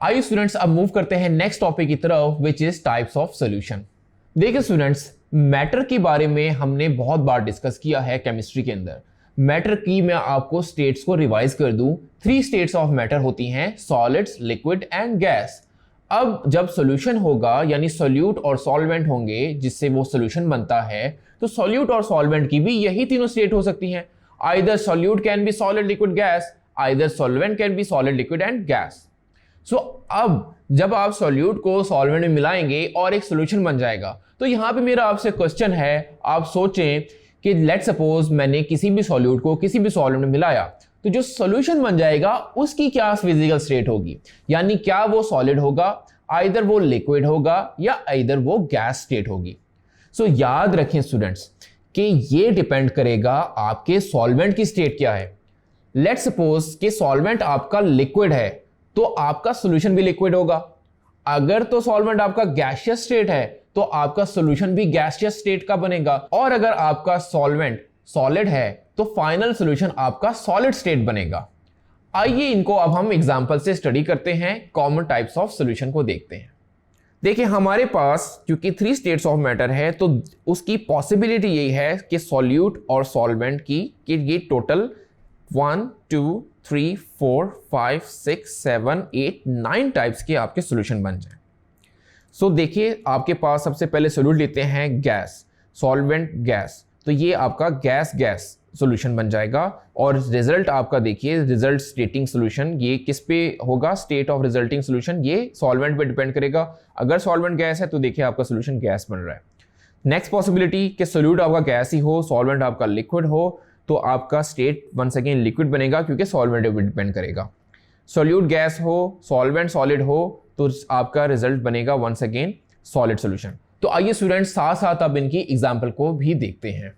आइए स्टूडेंट्स अब मूव करते हैं नेक्स्ट टॉपिक की तरफ which is types of solution. देखिए स्टूडेंट्स, मैटर के बारे में हमने बहुत बार डिस्कस किया है केमिस्ट्री के अंदर। मैटर की मैं आपको स्टेट्स को रिवाइज कर दूं, 3 स्टेट्स ऑफ मैटर होती हैं, सॉलिड्स, लिक्विड एंड गैस। अब जब सॉल्यूशन होगा यानी सॉल्यूट और सॉल्वेंट होंगे जिससे वो सॉल्यूशन बनता है, तो सॉल्यूट और सॉल्वेंट की भी यही तीनों स्टेट हो सकती हैं। Either solute can be solid, liquid, gas, either solvent can be solid, liquid and gas. So अब जब आप सॉल्यूट को सॉल्वेंट में मिलाएंगे और एक सॉल्यूशन बन जाएगा, तो यहां पे मेरा आपसे क्वेश्चन है, आप सोचें कि लेट्स सपोज मैंने किसी भी सॉल्यूट को किसी भी सॉल्वेंट में मिलाया, तो जो सॉल्यूशन बन जाएगा उसकी क्या फिजिकल स्टेट होगी, यानी क्या वो सॉलिड होगा, आइदर वो लिक्विड होगा या आइदर वो गैस स्टेट होगी। सो याद रखें स्टूडेंट्स कि ये डिपेंड करेगा आपके सॉल्वेंट की स्टेट क्या है। लेट्स सपोज कि सॉल्वेंट आपका लिक्विड है तो आपका सॉल्यूशन भी लिक्विड होगा। अगर तो सॉल्वेंट आपका गैसियस स्टेट है तो आपका सॉल्यूशन भी गैसियस स्टेट का बनेगा, और अगर आपका सॉल्वेंट सॉलिड है तो फाइनल सॉल्यूशन आपका सॉलिड स्टेट बनेगा। आइए इनको अब हम एग्जांपल से स्टडी करते हैं, कॉमन टाइप्स ऑफ सॉल्यूशन को देखते हैं। देखिए हमारे पास क्योंकि 3 स्टेट्स ऑफ मैटर है तो उसकी पॉसिबिलिटी यही है कि सॉल्यूट और सॉल्वेंट की कि ये टोटल 1 2 3 4 5 6 7 8 9 टाइप्स के आपके सॉल्यूशन बन जाए। सो देखिए आपके पास सबसे पहले सॉल्यूट लेते हैं गैस, सॉल्वेंट गैस, तो ये आपका गैस गैस सॉल्यूशन बन जाएगा। और रिजल्ट आपका देखिए रिजल्ट स्टेटिंग सॉल्यूशन, ये किस पे होगा, स्टेट ऑफ रिजल्टिंग सॉल्यूशन, ये सॉल्वेंट पे डिपेंड करेगा। अगर सॉल्वेंट गैस है तो देखिए आपका सॉल्यूशन गैस बन रहा है। नेक्स्ट पॉसिबिलिटी कि सॉल्यूट आपका गैस ही हो, सॉल्वेंट आपका लिक्विड हो, तो आपका स्टेट वंस अगेन लिक्विड बनेगा क्योंकि सॉल्वेंट पे डिपेंड करेगा। सॉल्यूट गैस हो, सॉल्वेंट सॉलिड हो, तो आपका रिजल्ट बनेगा वंस अगेन सॉलिड सॉल्यूशन। तो आइए स्टूडेंट्स साथ साथ अब इनकी एग्जांपल को भी देखते हैं।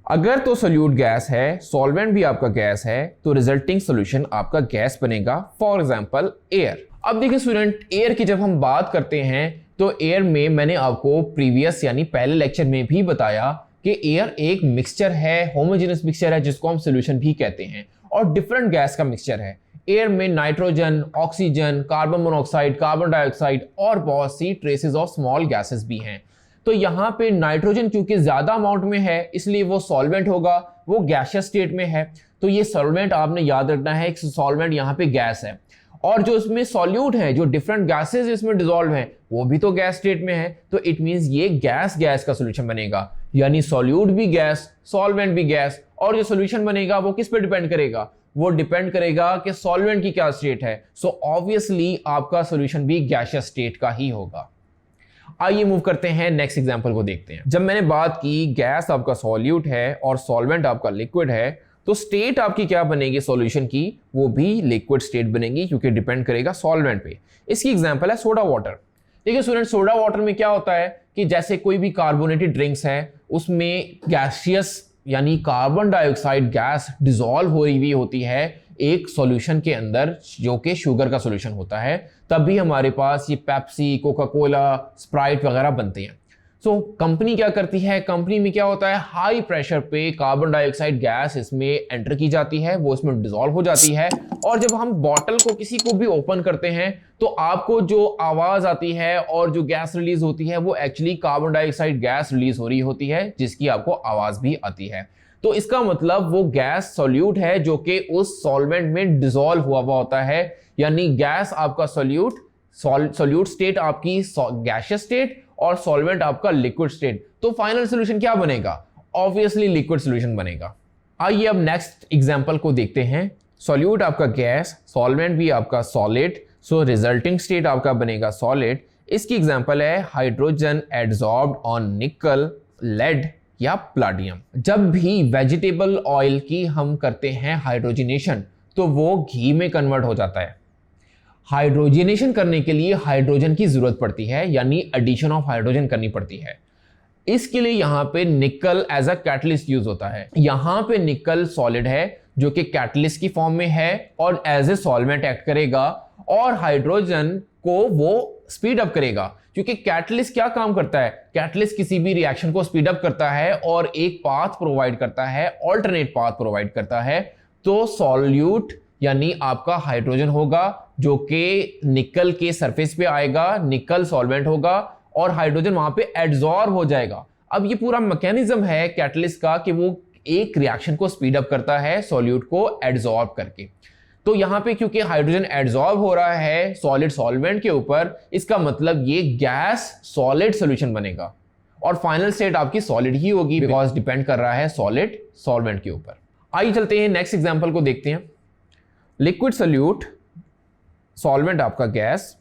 अगर तो सॉल्यूट गैस है, सॉल्वेंट भी आपका गैस है, तो रिजल्टिंग सॉल्यूशन आपका गैस बनेगा, फॉर एग्जांपल एयर। अब देखिए स्टूडेंट, एयर की जब हम बात करते हैं तो एयर में मैंने आपको प्रीवियस यानी पहले लेक्चर में भी बताया कि एयर एक मिक्सचर है, होमोजेनियस मिक्सचर है जिसको हम सॉल्यूशन भी कहते हैं, और डिफरेंट गैस का मिक्सचर है। एयर में nitrogen, oxygen, carbon monoxide, carbon dioxide और बहुत सी ट्रेसेस ऑफ स्मॉल गैसेस भी हैं। तो यहाँ पे नाइट्रोजन क्योंकि ज्यादा अमाउंट में है इसलिए वो सॉल्वेंट होगा, वो गैसियस स्टेट में है। तो ये सॉल्वेंट आपने याद रखना है, एक सॉल्वेंट यहाँ पे गैस है, और जो इसमें सॉल्यूट है, जो डिफरेंट गैसेस इसमें डिसॉल्व हैं, वो भी तो गैस स्टेट में है। तो इट मींस ये गैस गैस का सॉल्यूशन बनेगा, यानी सॉल्यूट भी गैस, सॉल्वेंट भी गैस, और जो सॉल्यूशन बनेगा वो किस पे डिपेंड करेगा, वो डिपेंड करेगा कि सॉल्वेंट की क्या स्टेट है। सो ऑब्वियसली आपका सॉल्यूशन भी गैसियस स्टेट का ही होगा। आइए मूव करते हैं नेक्स्ट एग्जांपल को देखते हैं। जब मैंने बात की गैस आपका सॉल्यूट है और सॉल्वेंट आपका लिक्विड है, तो स्टेट आपकी क्या बनेगी सॉल्यूशन की, वो भी लिक्विड स्टेट बनेगी क्योंकि डिपेंड करेगा सॉल्वेंट पे। इसकी एग्जांपल है सोडा वाटर। देखिए स्टूडेंट, सोडा वाटर में क्या होता है कि जैसे कोई भी कार्बोनेटेड ड्रिंक्स है उसमें गैसियस यानी कार्बन डाइऑक्साइड गैस डिसॉल्व हो रही हुई होती है एक सॉल्यूशन के अंदर जो कि शुगर का सॉल्यूशन होता है, तब भी हमारे पास ये पेप्सी, कोका कोला, स्प्राइट वगैरह बनते हैं। सो कंपनी क्या करती है, कंपनी में क्या होता है, हाई प्रेशर पे कार्बन डाइऑक्साइड गैस इसमें एंटर की जाती है, वो इसमें डिसॉल्व हो जाती है, और जब हम बॉटल को किसी को भी ओपन करते हैं तो आपको जो आवाज आती है और जो गैस रिलीज होती है वो actually carbon dioxide gas release हो रही होती है जिसकी आपको आवाज भी आती है। तो इसका मतलब वो गैस सॉल्यूट है जो कि उस सॉल्वेंट में डिसॉल्व हुआ होता है, यानी गैस आपका सॉल्यूट स्टेट आपकी गैसियस स्टेट और सॉल्वेंट आपका लिक्विड स्टेट। तो फाइनल सॉल्यूशन क्या बनेगा, ऑब्वियसली लिक्विड सॉल्यूशन बनेगा। आइए अब नेक्स्ट एग्जांपल को देखते हैं। सॉल्यूट आपका गैस, सॉल्वेंट भी आपका सॉलिड, सो रिजल्टिंग स्टेट आपका बनेगा सॉलिड। इसकी एग्जांपल है हाइड्रोजन एडसॉर्ब्ड ऑन निकल, लेड या प्लाटिनम। जब भी वेजिटेबल ऑयल की हम करते हैं हाइड्रोजनेशन तो वो घी में कन्वर्ट हो जाता है। हाइड्रोजनेशन करने के लिए हाइड्रोजन की जरूरत पड़ती है, यानी एडिशन ऑफ हाइड्रोजन करनी पड़ती है। इसके लिए यहां पे निकल एज अ कैटलिस्ट यूज होता है। यहां पे निकल सॉलिड है जो कि कैटलिस्ट की फॉर्म में है और एज ए सॉल्वेंट एक्ट करेगा और हाइड्रोजन को वो स्पीड अप करेगा, क्योंकि कैटलिस्ट क्या काम करता है, कैटलिस्ट किसी भी रिएक्शन को स्पीड अप करता है और एक पाथ प्रोवाइड करता है, ऑल्टरनेट पाथ प्रोवाइड करता है। तो सॉल्यूट यानी आपका हाइड्रोजन होगा जो कि निकल के सरफेस पे आएगा, निकल सॉल्वेंट होगा और हाइड्रोजन वहां पे एड्सॉर्ब हो जाएगा। अब ये पूरा मैकेनिज्म है कैटलिस्ट का कि वो एक रिएक्शन को स्पीड अप करता है सॉल्यूट को एड्सॉर्ब करके। तो यहां पे क्योंकि हाइड्रोजन एड्सॉर्ब हो रहा है सॉलिड सॉल्वेंट के ऊपर, इसका मतलब ये गैस सॉलिड सॉल्यूशन बनेगा और फाइनल स्टेट आपकी सॉलिड ही होगी, बिकॉज डिपेंड कर रहा है सॉलिड सॉल्वेंट के ऊपर। आइए चलते हैं नेक्स्ट एग्जांपल को देखते हैं। लिक्विड सॉल्यूट, सॉल्वेंट आपका गैस,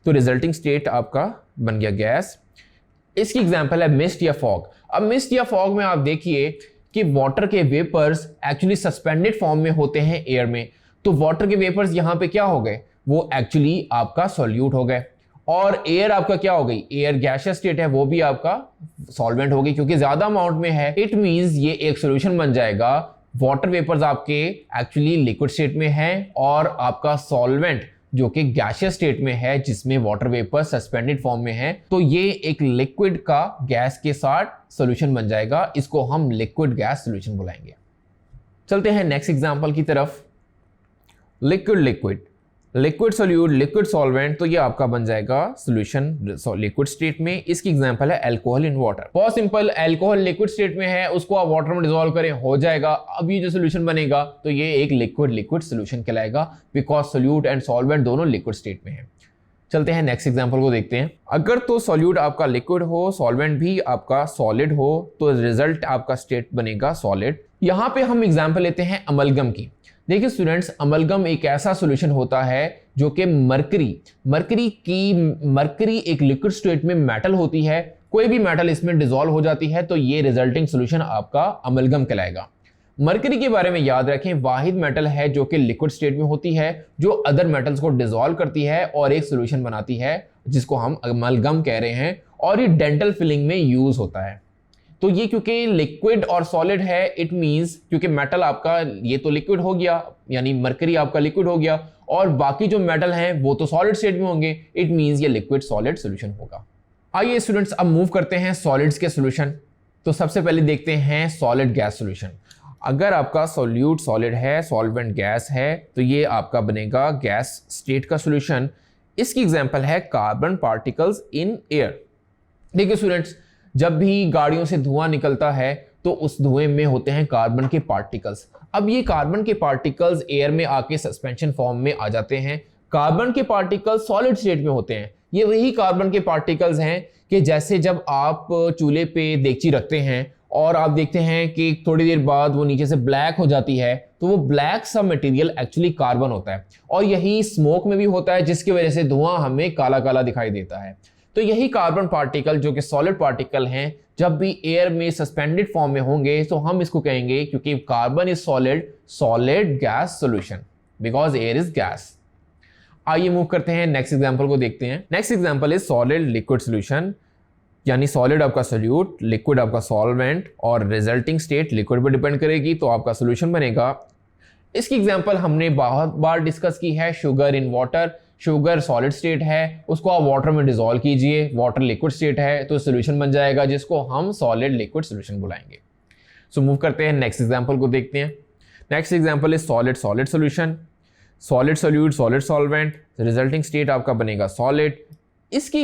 तो रिजल्टिंग स्टेट आपका बन गया गैस। इसकी एग्जांपल है मिस्ट या फॉग। अब मिस्ट या फॉग में आप देखिए कि वाटर के वेपर्स एक्चुअली सस्पेंडेड फॉर्म में होते हैं एयर में, तो वाटर के वेपर्स यहां पे क्या हो गए, वो एक्चुअली आपका सॉल्यूट हो गए और एयर आपका क्या हो गई, एयर गैसियस स्टेट है, वो भी आपका सॉल्वेंट हो गई क्योंकि ज्यादा अमाउंट में है। इट मींस ये एक सॉल्यूशन बन जाएगा। वाटर वेपर्स आपके एक्चुअली लिक्विड स्टेट में है और आपका सॉल्वेंट जो कि गैसियस स्टेट में है जिसमें वाटर वेपर सस्पेंडेड फॉर्म में है, तो ये एक लिक्विड का गैस के साथ सॉल्यूशन बन जाएगा। इसको हम लिक्विड गैस सॉल्यूशन बुलाएंगे। चलते हैं नेक्स्ट एग्जांपल की तरफ। Liquid liquid, liquid solute, liquid solvent, तो ये आपका बन जाएगा सॉल्यूशन लिक्विड स्टेट में। इसकी एग्जांपल है अल्कोहल इन वाटर। बहुत सिंपल, अल्कोहल लिक्विड स्टेट में है, उसको आप वाटर में डिसॉल्व करें हो जाएगा। अब ये जो सॉल्यूशन बनेगा तो ये एक लिक्विड लिक्विड सॉल्यूशन कहलाएगा, बिकॉज सॉल्यूट एंड सॉल्वेंट दोनों लिक्विड स्टेट में है। चलते हैं नेक्स्ट एग्जांपल को देखते हैं। अगर तो सॉल्यूट आपका लिक्विड हो, सॉल्वेंट भी आपका सॉलिड हो, तो रिजल्ट आपका स्टेट बनेगा सॉलिड। यहां पे हम एग्जांपल लेते हैं अमलगम की। देखिए स्टूडेंट्स, अमलगम एक ऐसा सॉल्यूशन होता है जो कि मरकरी एक लिक्विड स्टेट में मेटल होती है, कोई भी मेटल इसमें डिसॉल्व हो जाती है, तो ये रिजल्टिंग सॉल्यूशन आपका अमलगम कहलाएगा। मरकरी के बारे में याद रखें, वाहिद मेटल है जो कि लिक्विड स्टेट में होती है, जो अदर मेटल्स को डिसॉल्व करती है और एक सॉल्यूशन बनाती है जिसको हम अमलगम कह रहे हैं, और ये डेंटल फिलिंग में यूज होता है। तो ये क्योंकि लिक्विड और सॉलिड है, इट मींस क्योंकि मेटल आपका ये तो लिक्विड हो गया, यानी मरकरी आपका लिक्विड हो गया, और बाकी जो मेटल हैं वो तो सॉलिड स्टेट में होंगे, इट मींस ये लिक्विड सॉलिड सॉल्यूशन होगा। आइए स्टूडेंट्स अब मूव करते हैं सॉलिड्स के सॉल्यूशन। तो सबसे पहले देखते हैं सॉलिड गैस सॉल्यूशन। अगर आपका सॉल्यूट सॉलिड है, सॉल्वेंट गैस है, तो ये आपका बनेगा गैस स्टेट का सॉल्यूशन। इसकी एग्जांपल है कार्बन पार्टिकल्स इन एयर। देखिए स्टूडेंट्स, जब भी गाड़ियों से धुआं निकलता है तो उस धुएं में होते हैं कार्बन के पार्टिकल्स। अब ये कार्बन के पार्टिकल्स एयर में आके सस्पेंशन फॉर्म में आ जाते हैं। कार्बन के पार्टिकल्स सॉलिड स्टेट में होते हैं। ये वही कार्बन के पार्टिकल्स हैं कि जैसे जब आप चूल्हे पे देगची रखते हैं और आप देखते हैं कि थोड़ी देर बाद वो नीचे से ब्लैक हो जाती है, तो वो ब्लैक सा मटेरियल एक्चुअली कार्बन होता है, और यही स्मोक में भी होता है जिसकी वजह से धुआं हमें काला काला दिखाई देता है। तो यही कार्बन पार्टिकल जो कि सॉलिड पार्टिकल हैं, जब भी एयर में सस्पेंडेड फॉर्म में होंगे तो हम इसको कहेंगे, क्योंकि carbon is solid gas solution, because air is gas. आइए मूव करते हैं नेक्स्ट एग्जांपल को देखते हैं। Next example is solid liquid solution, यानी सॉलिड आपका सॉल्यूट, लिक्विड आपका सॉल्वेंट, और रिजल्टिंग स्टेट लिक्विड पर डिपेंड करेगी, तो आपका सॉल्यूशन बनेगा। इसकी एग्जांपल हमने बहुत बार डिस्कस की है, sugar in water. Sugar solid state है, उसको आप वाटर में डिसॉल्व कीजिए, वाटर लिक्विड स्टेट है, तो सॉल्यूशन बन जाएगा जिसको हम सॉलिड लिक्विड सॉल्यूशन बुलाएंगे। सो मूव करते हैं नेक्स्ट एग्जांपल को देखते हैं। Next example is solid solid solution, solid solute, solid solvent, resulting state आपका बनेगा सॉलिड। इसकी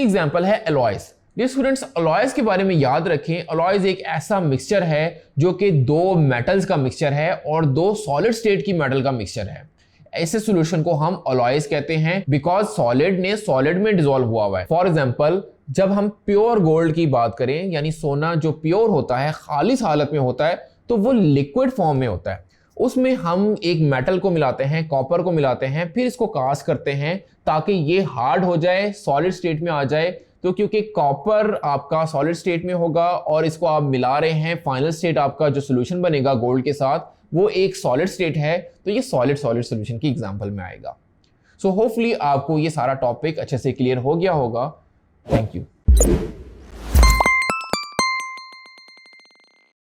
एग्जांपल है अलॉयज। ये स्टूडेंट्स, अलॉयज के बारे में याद रखें, अलॉयज एक ऐसा मिक्सचर है जो कि दो मेटल्स का मिक्सचर है और दो सॉलिड स्टेट की मेटल का मिक्सचर है। ऐसे सॉल्यूशन को हम अलॉयज कहते हैं, बिकॉज सॉलिड ने सॉलिड में डिसॉल्व हुआ है। फॉर एग्जांपल, जब हम प्योर गोल्ड की बात करें, यानी सोना जो प्योर होता है, खालिस हालत में होता है, तो वो लिक्विड फॉर्म में होता है। उसमें हम एक मेटल को मिलाते हैं, कॉपर को मिलाते हैं, फिर इसको कास्ट करते हैं ताकि ये हार्ड हो जाए, सॉलिड स्टेट में आ जाए। तो क्योंकि कॉपर आपका सॉलिड स्टेट में होगा और इसको आप मिला रहे हैं, फाइनल स्टेट आपका जो सॉल्यूशन बनेगा गोल्ड के साथ वो एक सॉलिड स्टेट है, तो ये सॉलिड सॉलिड सॉल्यूशन की एग्जांपल में आएगा। सो होपफुली आपको ये सारा टॉपिक अच्छे से क्लियर हो गया होगा। Thank you.